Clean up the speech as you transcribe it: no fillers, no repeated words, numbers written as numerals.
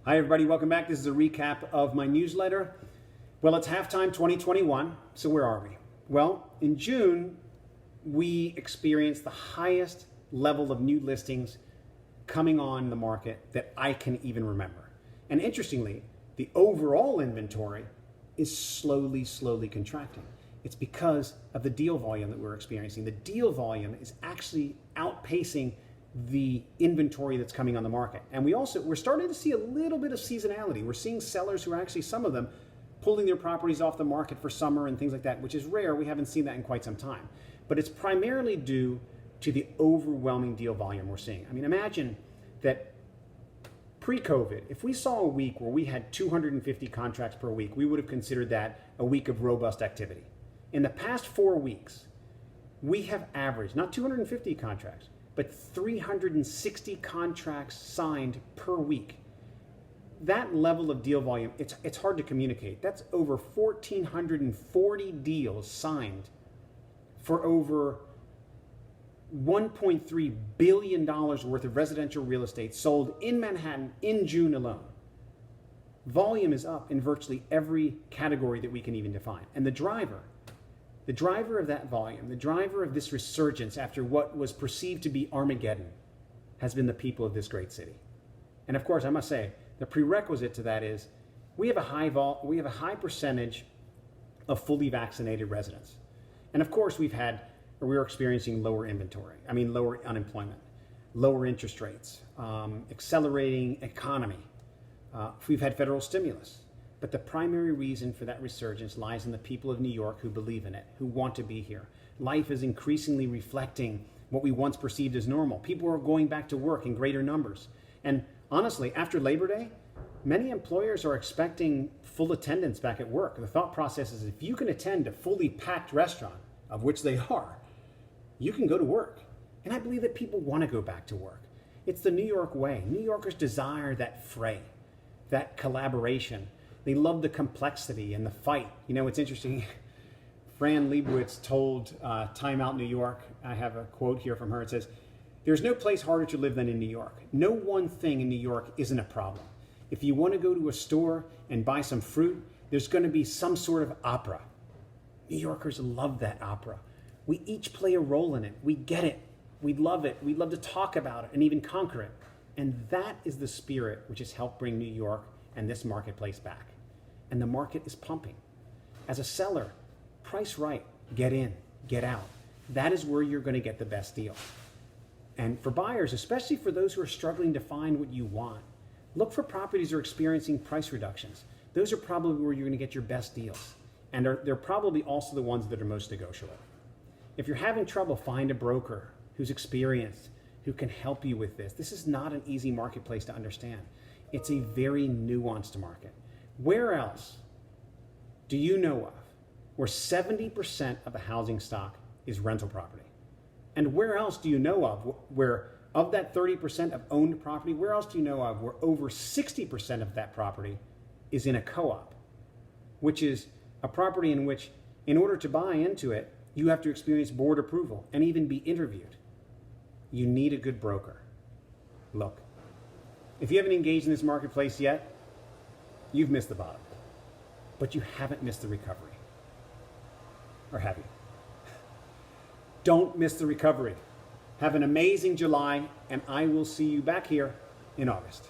Hi everybody, welcome back. This is a recap of my newsletter. Well, it's halftime 2021, so where are we? Well, in June, we experienced the highest level of new listings coming on the market that I can even remember. And interestingly, the overall inventory is slowly contracting. It's because of the deal volume that we're experiencing. The deal volume is actually outpacing the inventory that's coming on the market. And we're starting to see a little bit of seasonality. We're seeing sellers who are actually, some of them, pulling their properties off the market for summer and things like that, which is rare. We haven't seen that in quite some time. But it's primarily due to the overwhelming deal volume we're seeing. I mean, imagine that pre-COVID, if we saw a week where we had 250 contracts per week, we would have considered that a week of robust activity. In the past 4 weeks, we have averaged, not 250 contracts, but 360 contracts signed per week. That level of deal volume, it's hard to communicate. That's over 1,440 deals signed for over $1.3 billion worth of residential real estate sold in Manhattan in June alone. Volume is up in virtually every category that we can even define. And the driver of that volume, the driver of this resurgence after what was perceived to be Armageddon, has been the people of this great city. And of course, I must say, the prerequisite to that is we have a high percentage of fully vaccinated residents. And of course, we're experiencing lower unemployment, lower interest rates, accelerating economy. We've had federal stimulus. But the primary reason for that resurgence lies in the people of New York who believe in it, who want to be here. Life is increasingly reflecting what we once perceived as normal. People are going back to work in greater numbers. And honestly, after Labor Day, many employers are expecting full attendance back at work. The thought process is if you can attend a fully packed restaurant, of which they are, you can go to work. And I believe that people want to go back to work. It's the New York way. New Yorkers desire that fray, that collaboration. They love the complexity and the fight. You know, it's interesting. Fran Lebowitz told Time Out New York, I have a quote here from her. It says, "There's no place harder to live than in New York. No one thing in New York isn't a problem. If you want to go to a store and buy some fruit, there's going to be some sort of opera." New Yorkers love that opera. We each play a role in it. We get it. We love it. We love to talk about it and even conquer it. And that is the spirit which has helped bring New York and this marketplace back. And the market is pumping. As a seller, price right, get in, get out. That is where you're going to get the best deal. And for buyers, especially for those who are struggling to find what you want, look for properties that are experiencing price reductions. Those are probably where you're going to get your best deals. And they're probably also the ones that are most negotiable. If you're having trouble, find a broker who's experienced, who can help you with this. This is not an easy marketplace to understand. It's a very nuanced market. Where else do you know of where 70% of the housing stock is rental property? And where else do you know of where, of that 30% of owned property, where else do you know of where over 60% of that property is in a co-op, which is a property in which, in order to buy into it, you have to experience board approval and even be interviewed. You need a good broker. Look, if you haven't engaged in this marketplace yet, you've missed the bottom, but you haven't missed the recovery. Or have you? Don't miss the recovery. Have an amazing July, and I will see you back here in August.